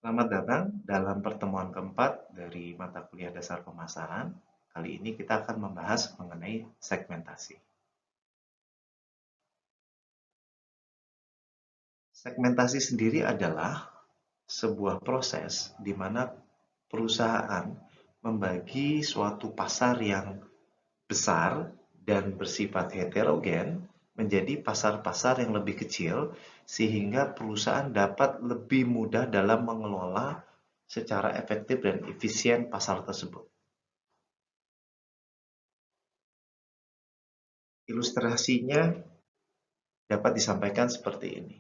Selamat datang dalam pertemuan keempat dari mata kuliah dasar pemasaran. Kali ini kita akan membahas mengenai segmentasi. Segmentasi sendiri adalah sebuah proses di mana perusahaan membagi suatu pasar yang besar dan bersifat heterogen menjadi pasar-pasar yang lebih kecil sehingga perusahaan dapat lebih mudah dalam mengelola secara efektif dan efisien pasar tersebut. Ilustrasinya dapat disampaikan seperti ini.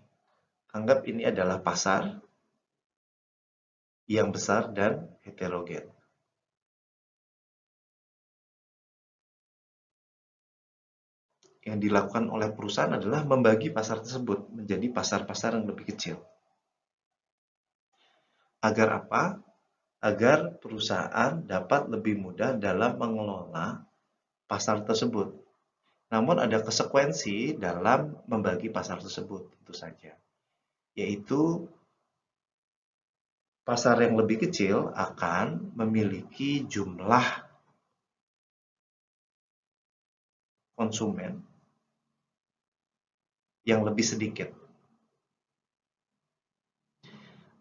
Anggap ini adalah pasar yang besar dan heterogen. Yang dilakukan oleh perusahaan adalah membagi pasar tersebut menjadi pasar-pasar yang lebih kecil. Agar apa? Agar perusahaan dapat lebih mudah dalam mengelola pasar tersebut. Namun ada konsekuensi dalam membagi pasar tersebut, tentu saja. Yaitu pasar yang lebih kecil akan memiliki jumlah konsumen yang lebih sedikit.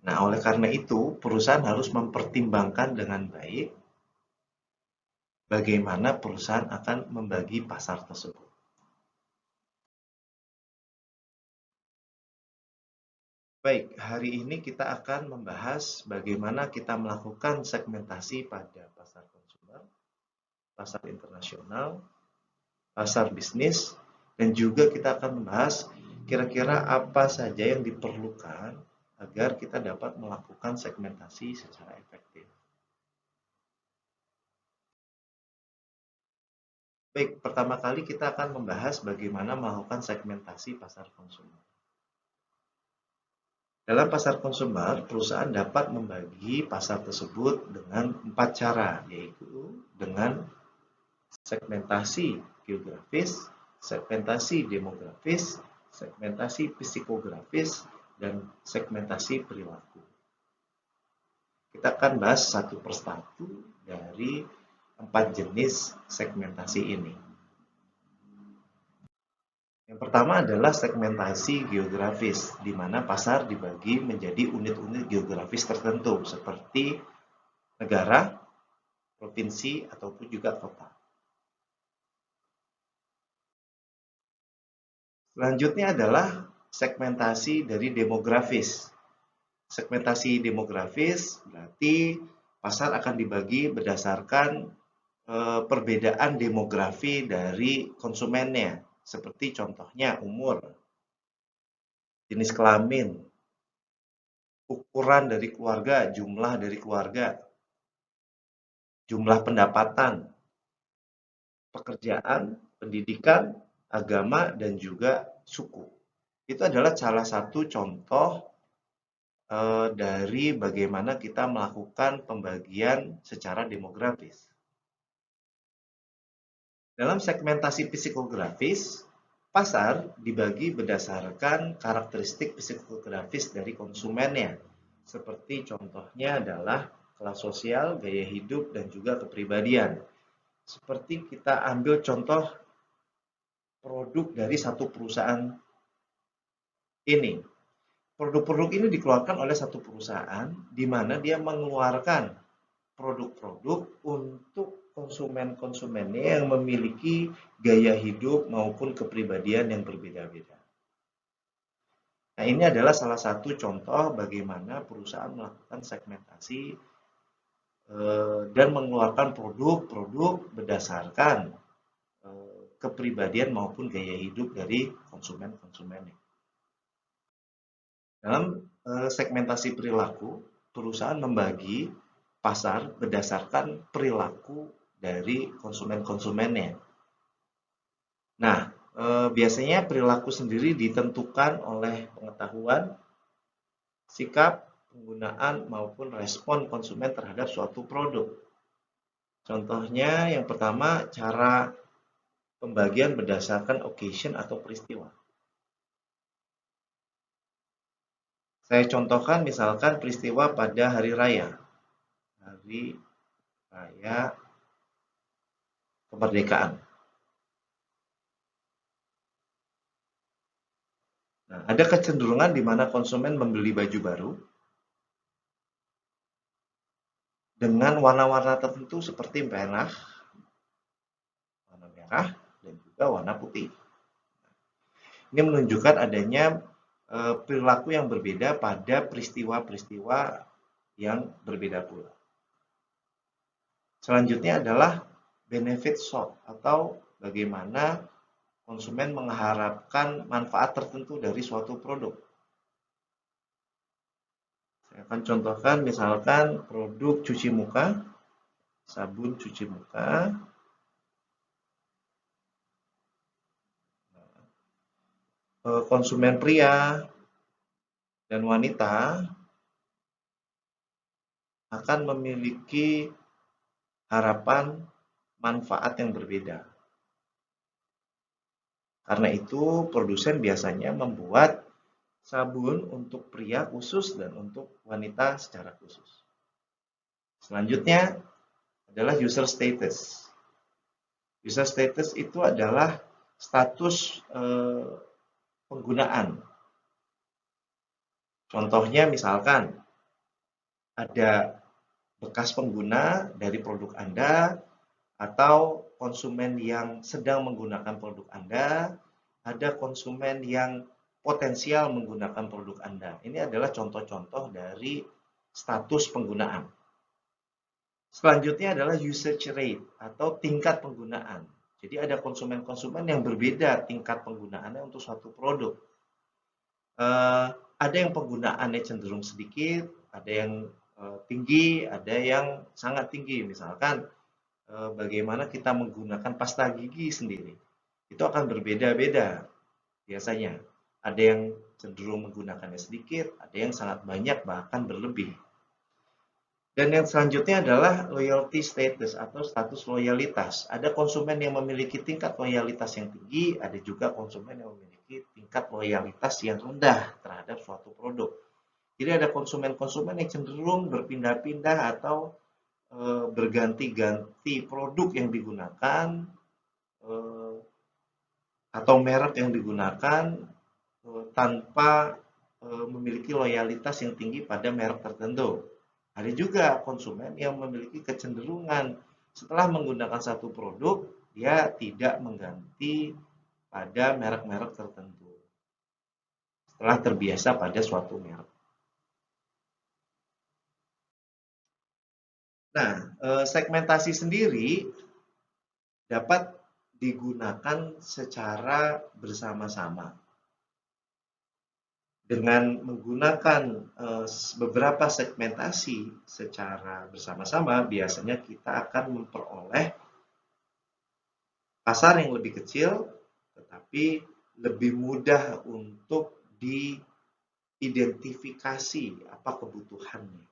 Nah, oleh karena itu, perusahaan harus mempertimbangkan dengan baik bagaimana perusahaan akan membagi pasar tersebut. Baik, hari ini kita akan membahas bagaimana kita melakukan segmentasi pada pasar konsumer, pasar internasional, pasar bisnis, dan juga kita akan membahas kira-kira apa saja yang diperlukan agar kita dapat melakukan segmentasi secara efektif. Baik, pertama kali kita akan membahas bagaimana melakukan segmentasi pasar konsumer. Dalam pasar konsumer, perusahaan dapat membagi pasar tersebut dengan 4 cara, yaitu dengan segmentasi geografis, segmentasi demografis, segmentasi psikografis, dan segmentasi perilaku. Kita akan bahas satu persatu dari 4 jenis segmentasi ini. Yang pertama adalah segmentasi geografis, di mana pasar dibagi menjadi unit-unit geografis tertentu, seperti negara, provinsi, ataupun juga kota. Selanjutnya adalah segmentasi dari demografis. Segmentasi demografis berarti pasar akan dibagi berdasarkan perbedaan demografi dari konsumennya, seperti contohnya umur, jenis kelamin, ukuran dari keluarga, jumlah dari keluarga, jumlah pendapatan, pekerjaan, pendidikan, agama, dan juga suku. Itu adalah salah satu contoh dari bagaimana kita melakukan pembagian secara demografis. Dalam segmentasi psikografis, pasar dibagi berdasarkan karakteristik psikografis dari konsumennya. Seperti contohnya adalah kelas sosial, gaya hidup, dan juga kepribadian. Seperti kita ambil contoh produk dari satu perusahaan ini. Produk-produk ini dikeluarkan oleh satu perusahaan di mana dia mengeluarkan produk-produk untuk konsumen-konsumennya yang memiliki gaya hidup maupun kepribadian yang berbeda-beda. Nah, ini adalah salah satu contoh bagaimana perusahaan melakukan segmentasi dan mengeluarkan produk-produk berdasarkan kepribadian maupun gaya hidup dari konsumen-konsumennya. Dalam segmentasi perilaku, perusahaan membagi pasar berdasarkan perilaku dari konsumen-konsumennya. Nah, biasanya perilaku sendiri ditentukan oleh pengetahuan, sikap, penggunaan, maupun respon konsumen terhadap suatu produk. Contohnya yang pertama, cara pembagian berdasarkan occasion atau peristiwa. Saya contohkan misalkan peristiwa pada hari raya. Hari raya kemerdekaan. Nah, ada kecenderungan di mana konsumen membeli baju baru dengan warna-warna tertentu seperti merah, warna merah, dan juga warna putih. Ini menunjukkan adanya perilaku yang berbeda pada peristiwa-peristiwa yang berbeda pula. Selanjutnya adalah benefit shock atau bagaimana konsumen mengharapkan manfaat tertentu dari suatu produk. Saya akan contohkan misalkan produk cuci muka, sabun cuci muka. Konsumen pria dan wanita akan memiliki harapan manfaat yang berbeda. Karena itu, produsen biasanya membuat sabun untuk pria khusus dan untuk wanita secara khusus. Selanjutnya adalah user status. User status itu adalah status penggunaan. Contohnya misalkan ada bekas pengguna dari produk Anda atau konsumen yang sedang menggunakan produk Anda, ada konsumen yang potensial menggunakan produk Anda. Ini adalah contoh-contoh dari status penggunaan. Selanjutnya adalah usage rate atau tingkat penggunaan. Jadi ada konsumen-konsumen yang berbeda tingkat penggunaannya untuk suatu produk. Ada yang penggunaannya cenderung sedikit, ada yang tinggi, ada yang sangat tinggi. Misalkan bagaimana kita menggunakan pasta gigi sendiri. Itu akan berbeda-beda biasanya. Ada yang cenderung menggunakannya sedikit, ada yang sangat banyak bahkan berlebih. Dan yang selanjutnya adalah loyalty status atau status loyalitas. Ada konsumen yang memiliki tingkat loyalitas yang tinggi, ada juga konsumen yang memiliki tingkat loyalitas yang rendah terhadap suatu produk. Jadi ada konsumen-konsumen yang cenderung berpindah-pindah atau berganti-ganti produk yang digunakan atau merek yang digunakan tanpa memiliki loyalitas yang tinggi pada merek tertentu. Ada juga konsumen yang memiliki kecenderungan setelah menggunakan satu produk, dia tidak mengganti pada merek-merek tertentu. Setelah terbiasa pada suatu merek. Nah, segmentasi sendiri dapat digunakan secara bersama-sama. Dengan menggunakan beberapa segmentasi secara bersama-sama, biasanya kita akan memperoleh pasar yang lebih kecil, tetapi lebih mudah untuk diidentifikasi apa kebutuhannya.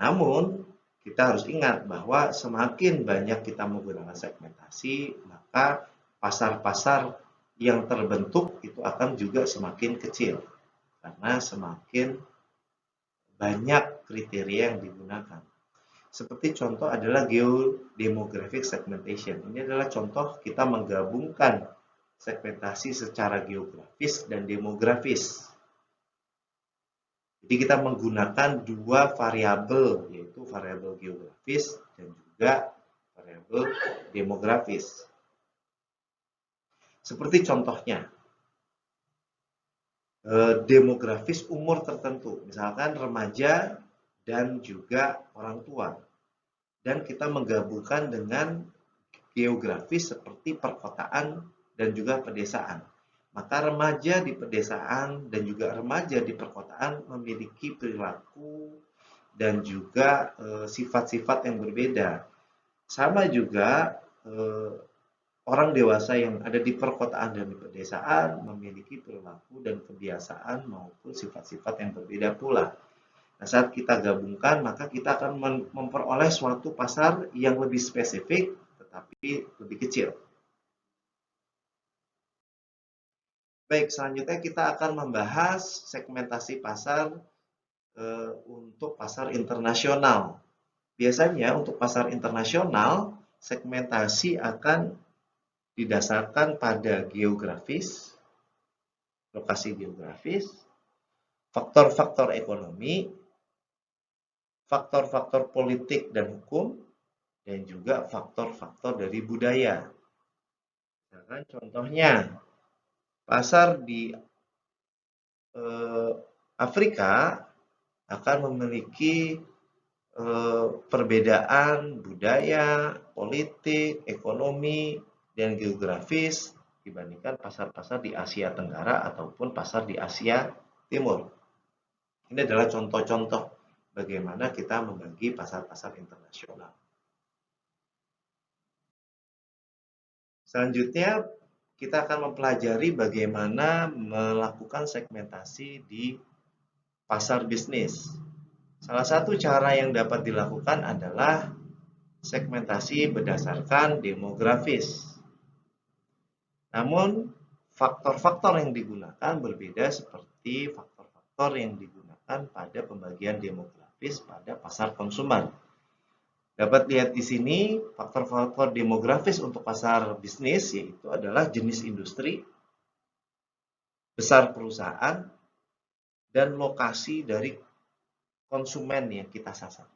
Namun, kita harus ingat bahwa semakin banyak kita menggunakan segmentasi, maka pasar-pasar yang terbentuk itu akan juga semakin kecil. Karena semakin banyak kriteria yang digunakan. Seperti contoh adalah geodemographic segmentation. Ini adalah contoh kita menggabungkan segmentasi secara geografis dan demografis. Jadi kita menggunakan dua variabel, yaitu variabel geografis dan juga variabel demografis. Seperti contohnya, demografis umur tertentu, misalkan remaja dan juga orang tua. Dan kita menggabungkan dengan geografis seperti perkotaan dan juga pedesaan. Maka remaja di pedesaan dan juga remaja di perkotaan memiliki perilaku dan juga sifat-sifat yang berbeda. Sama juga orang dewasa yang ada di perkotaan dan di pedesaan memiliki perilaku dan kebiasaan maupun sifat-sifat yang berbeda pula. Nah, saat kita gabungkan, maka kita akan memperoleh suatu pasar yang lebih spesifik tetapi lebih kecil. Baik, selanjutnya kita akan membahas segmentasi pasar untuk pasar internasional. Biasanya untuk pasar internasional, segmentasi akan didasarkan pada geografis, lokasi geografis, faktor-faktor ekonomi, faktor-faktor politik dan hukum, dan juga faktor-faktor dari budaya. Misalkan contohnya, pasar di Afrika akan memiliki perbedaan budaya, politik, ekonomi, dan geografis dibandingkan pasar-pasar di Asia Tenggara ataupun pasar di Asia Timur. Ini adalah contoh-contoh bagaimana kita membagi pasar-pasar internasional. Selanjutnya, kita akan mempelajari bagaimana melakukan segmentasi di pasar bisnis. Salah satu cara yang dapat dilakukan adalah segmentasi berdasarkan demografis. Namun, faktor-faktor yang digunakan berbeda seperti faktor-faktor yang digunakan pada pembagian demografis pada pasar konsumen. Dapat lihat di sini faktor-faktor demografis untuk pasar bisnis, yaitu adalah jenis industri, besar perusahaan, dan lokasi dari konsumen yang kita sasar.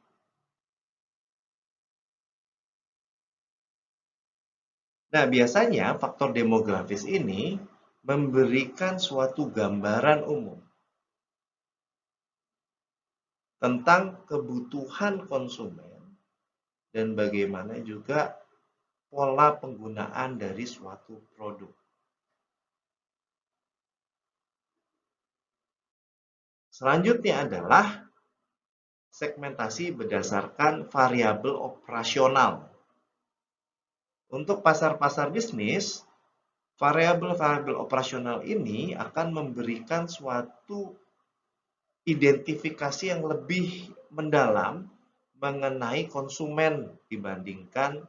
Nah, biasanya faktor demografis ini memberikan suatu gambaran umum tentang kebutuhan konsumen dan bagaimana juga pola penggunaan dari suatu produk. Selanjutnya adalah segmentasi berdasarkan variabel operasional. Untuk pasar-pasar bisnis, variabel-variabel operasional ini akan memberikan suatu identifikasi yang lebih mendalam mengenai konsumen dibandingkan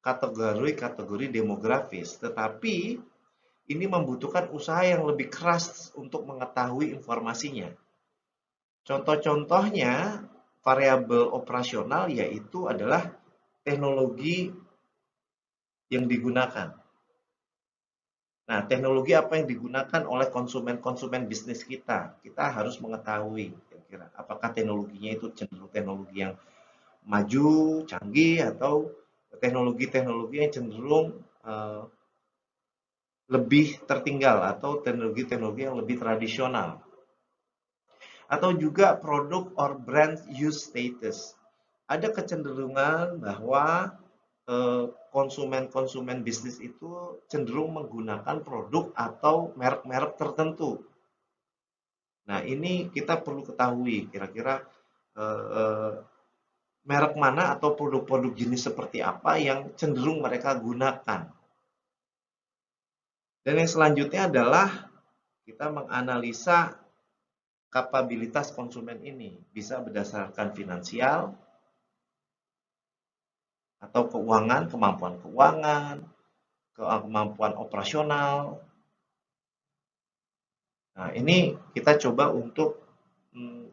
kategori-kategori demografis. Tetapi ini membutuhkan usaha yang lebih keras untuk mengetahui informasinya. Contoh-contohnya variabel operasional yaitu adalah teknologi yang digunakan. Nah, teknologi apa yang digunakan oleh konsumen-konsumen bisnis kita? Kita harus mengetahui kira-kira apakah teknologinya itu cenderung teknologi yang maju, canggih, atau teknologi-teknologi yang cenderung lebih tertinggal atau teknologi-teknologi yang lebih tradisional. Atau juga produk or brand use status. Ada kecenderungan bahwa konsumen-konsumen bisnis itu cenderung menggunakan produk atau merek-merek tertentu. Nah, ini kita perlu ketahui kira-kira merek mana atau produk-produk jenis seperti apa yang cenderung mereka gunakan. Dan yang selanjutnya adalah kita menganalisa kapabilitas konsumen ini. Bisa berdasarkan finansial, atau keuangan, kemampuan operasional. Nah, ini kita coba untuk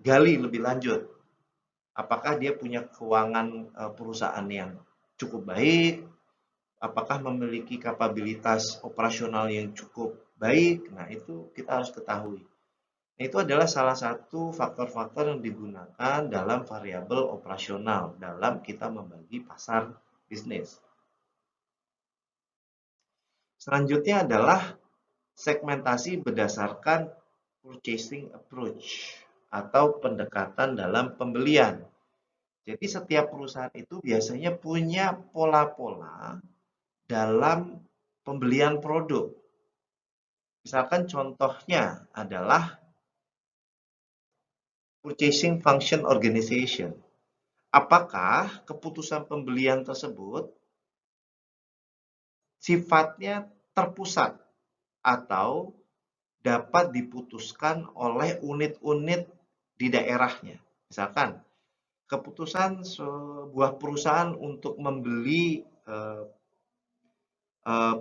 gali lebih lanjut. Apakah dia punya keuangan perusahaan yang cukup baik? Apakah memiliki kapabilitas operasional yang cukup baik? Nah, itu kita harus ketahui. Itu adalah salah satu faktor-faktor yang digunakan dalam variabel operasional dalam kita membagi pasar bisnis. Selanjutnya adalah segmentasi berdasarkan purchasing approach atau pendekatan dalam pembelian. Jadi setiap perusahaan itu biasanya punya pola-pola dalam pembelian produk. Misalkan contohnya adalah purchasing function organization. Apakah keputusan pembelian tersebut sifatnya terpusat atau dapat diputuskan oleh unit-unit di daerahnya? Misalkan, keputusan sebuah perusahaan untuk membeli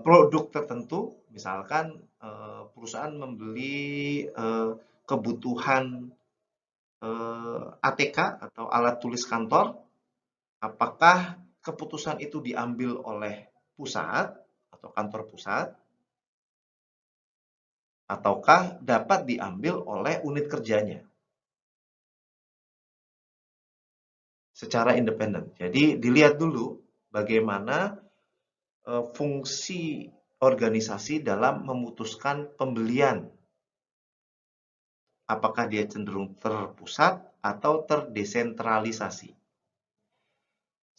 produk tertentu Misalkan perusahaan membeli kebutuhan ATK atau alat tulis kantor, apakah keputusan itu diambil oleh pusat atau kantor pusat, ataukah dapat diambil oleh unit kerjanya secara independen. Jadi dilihat dulu bagaimana fungsi organisasi dalam memutuskan pembelian. Apakah dia cenderung terpusat atau terdesentralisasi.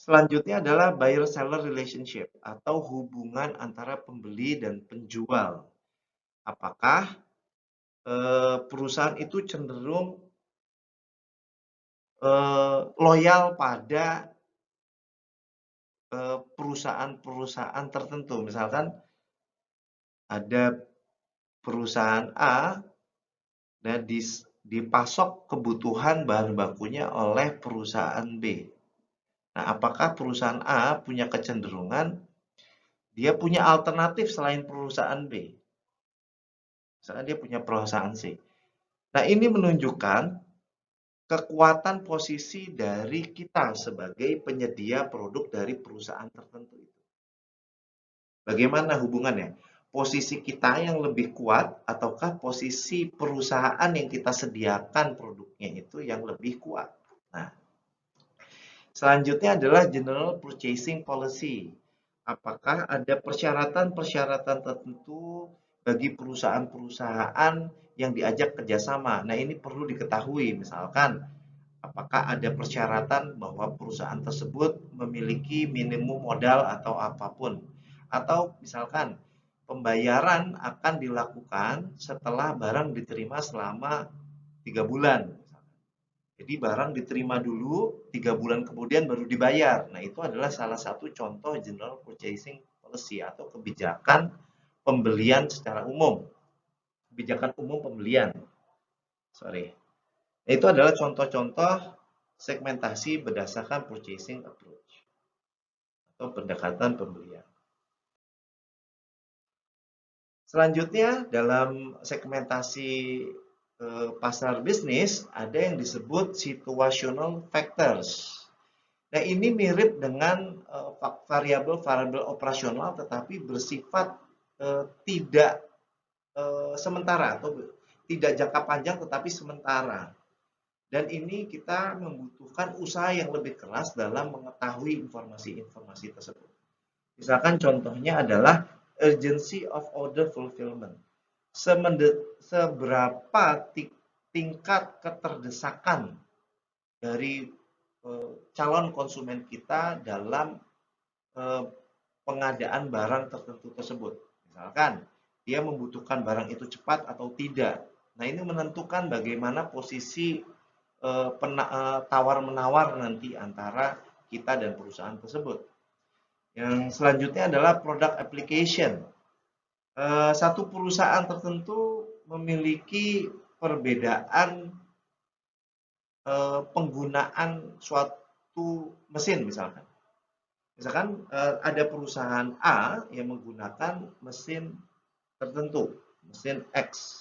Selanjutnya adalah buyer-seller relationship atau hubungan antara pembeli dan penjual. Apakah perusahaan itu cenderung loyal pada perusahaan-perusahaan tertentu. Misalkan ada perusahaan A dan dipasok kebutuhan bahan bakunya oleh perusahaan B. Nah, apakah perusahaan A punya kecenderungan dia punya alternatif selain perusahaan B? Misalkan dia punya perusahaan C. Nah, ini menunjukkan kekuatan posisi dari kita sebagai penyedia produk dari perusahaan tertentu itu. Bagaimana hubungannya? Posisi kita yang lebih kuat ataukah posisi perusahaan yang kita sediakan produknya itu yang lebih kuat? Nah, selanjutnya adalah general purchasing policy. Apakah ada persyaratan-persyaratan tertentu bagi perusahaan-perusahaan yang diajak kerjasama? Nah, ini perlu diketahui. Misalkan, apakah ada persyaratan bahwa perusahaan tersebut memiliki minimum modal atau apapun? Atau misalkan, pembayaran akan dilakukan setelah barang diterima selama 3 bulan. Jadi barang diterima dulu, 3 bulan kemudian baru dibayar. Nah, itu adalah salah satu contoh general purchasing policy atau kebijakan pembelian secara umum. Kebijakan umum pembelian. Itu adalah contoh-contoh segmentasi berdasarkan purchasing approach atau pendekatan pembelian. Selanjutnya dalam segmentasi pasar bisnis ada yang disebut situational factors. Nah, ini mirip dengan variabel-variabel operasional tetapi bersifat tidak sementara atau tidak jangka panjang tetapi sementara. Dan ini kita membutuhkan usaha yang lebih keras dalam mengetahui informasi-informasi tersebut. Misalkan contohnya adalah urgency of order fulfillment. Seberapa tingkat keterdesakan dari calon konsumen kita dalam pengadaan barang tertentu tersebut. Misalkan dia membutuhkan barang itu cepat atau tidak. Nah, ini menentukan bagaimana posisi tawar-menawar nanti antara kita dan perusahaan tersebut. Yang selanjutnya adalah product application. Satu perusahaan tertentu memiliki perbedaan penggunaan suatu mesin misalkan. Misalkan ada perusahaan A yang menggunakan mesin tertentu, mesin X.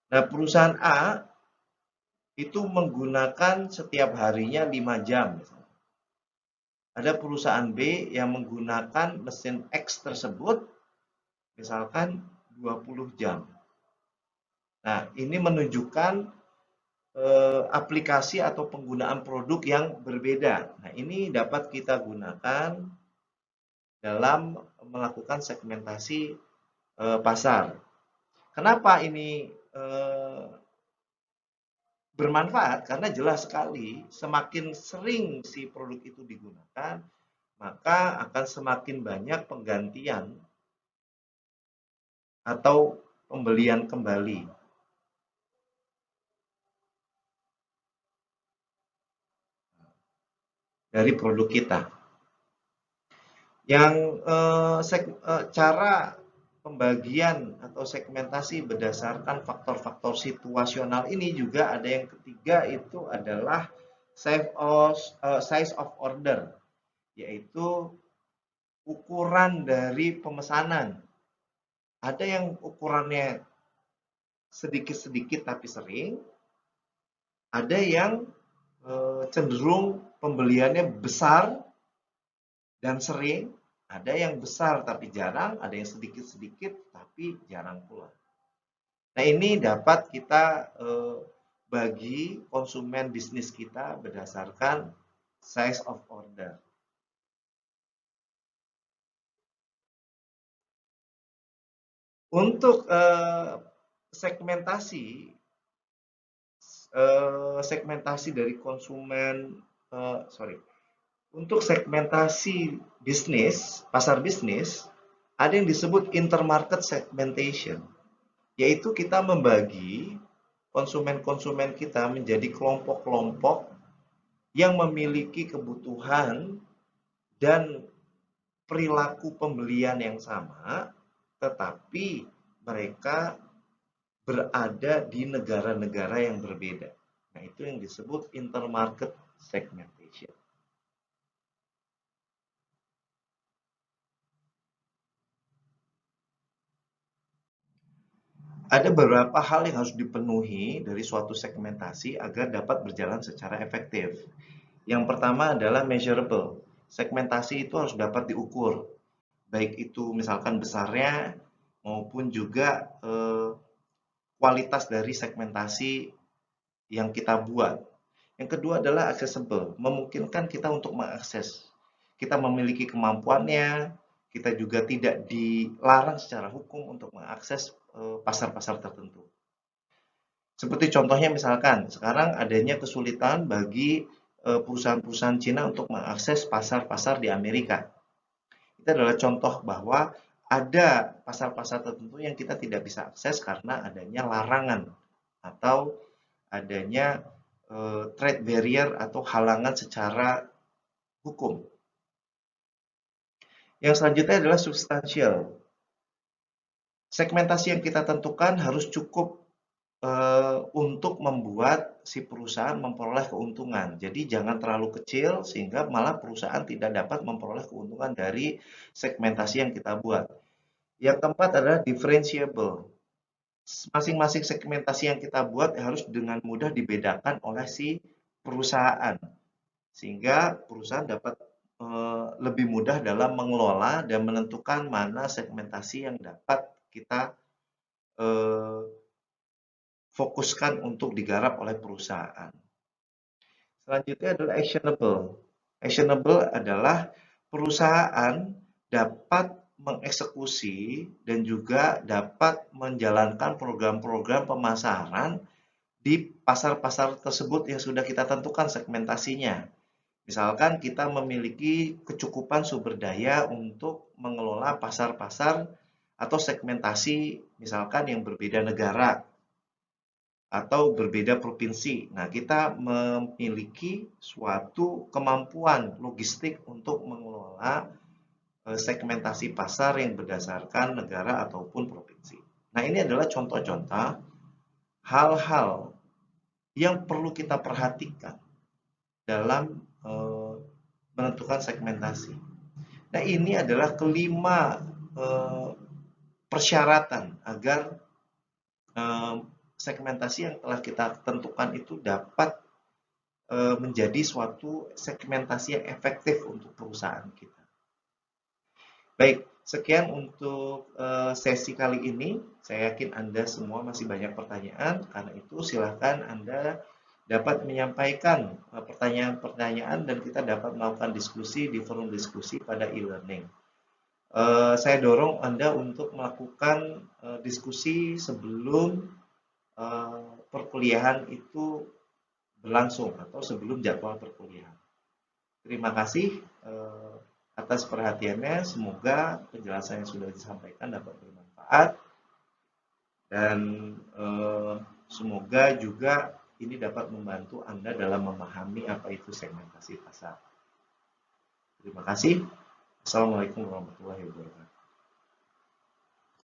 Nah, perusahaan A itu menggunakan setiap harinya 5 jam. Ada perusahaan B yang menggunakan mesin X tersebut misalkan 20 jam. Nah, ini menunjukkan aplikasi atau penggunaan produk yang berbeda. Nah, ini dapat kita gunakan dalam melakukan segmentasi pasar. Kenapa ini bermanfaat? Karena jelas sekali semakin sering si produk itu digunakan, maka akan semakin banyak penggantian atau pembelian kembali. Dari produk kita. Yang cara pembagian atau segmentasi berdasarkan faktor-faktor situasional ini juga ada yang ketiga itu adalah size of order, yaitu ukuran dari pemesanan. Ada yang ukurannya sedikit-sedikit tapi sering, ada yang cenderung pembeliannya besar dan sering, ada yang besar tapi jarang, ada yang sedikit-sedikit tapi jarang pula. Nah, ini dapat kita bagi konsumen bisnis kita berdasarkan size of order. Untuk segmentasi dari konsumen, untuk segmentasi bisnis, pasar bisnis, ada yang disebut intermarket segmentation, yaitu kita membagi konsumen-konsumen kita menjadi kelompok-kelompok yang memiliki kebutuhan dan perilaku pembelian yang sama, tetapi mereka berada di negara-negara yang berbeda. Nah, itu yang disebut intermarket segmentation. Ada beberapa hal yang harus dipenuhi dari suatu segmentasi agar dapat berjalan secara efektif. Yang pertama adalah measurable. Segmentasi itu harus dapat diukur, baik itu misalkan besarnya maupun juga kualitas dari segmentasi yang kita buat. Yang kedua adalah accessible, memungkinkan kita untuk mengakses. Kita memiliki kemampuannya, kita juga tidak dilarang secara hukum untuk mengakses pasar-pasar tertentu. Seperti contohnya misalkan, sekarang adanya kesulitan bagi perusahaan-perusahaan Cina untuk mengakses pasar-pasar di Amerika. Itu adalah contoh bahwa ada pasar-pasar tertentu yang kita tidak bisa akses karena adanya larangan atau adanya trade barrier atau halangan secara hukum. Yang selanjutnya adalah substansial. Segmentasi yang kita tentukan harus cukup untuk membuat si perusahaan memperoleh keuntungan. Jadi jangan terlalu kecil sehingga malah perusahaan tidak dapat memperoleh keuntungan dari segmentasi yang kita buat. Yang keempat adalah differentiable. Masing-masing segmentasi yang kita buat harus dengan mudah dibedakan oleh si perusahaan. Sehingga perusahaan dapat lebih mudah dalam mengelola dan menentukan mana segmentasi yang dapat kita fokuskan untuk digarap oleh perusahaan. Selanjutnya adalah actionable. Actionable adalah perusahaan dapat mengeksekusi dan juga dapat menjalankan program-program pemasaran di pasar-pasar tersebut yang sudah kita tentukan segmentasinya. Misalkan kita memiliki kecukupan sumber daya untuk mengelola pasar-pasar atau segmentasi misalkan yang berbeda negara atau berbeda provinsi. Nah, kita memiliki suatu kemampuan logistik untuk mengelola segmentasi pasar yang berdasarkan negara ataupun provinsi. Nah, ini adalah contoh-contoh hal-hal yang perlu kita perhatikan dalam menentukan segmentasi. Nah, ini adalah kelima persyaratan agar segmentasi yang telah kita tentukan itu dapat menjadi suatu segmentasi yang efektif untuk perusahaan kita. Baik, sekian untuk sesi kali ini. Saya yakin Anda semua masih banyak pertanyaan, karena itu silakan Anda dapat menyampaikan pertanyaan-pertanyaan dan kita dapat melakukan diskusi di forum diskusi pada e-learning. Saya dorong Anda untuk melakukan diskusi sebelum perkuliahan itu berlangsung atau sebelum jadwal perkuliahan. Terima kasih atas perhatiannya. Semoga penjelasan yang sudah disampaikan dapat bermanfaat dan semoga juga ini dapat membantu Anda dalam memahami apa itu segmentasi pasar. Terima kasih. Assalamualaikum warahmatullahi wabarakatuh.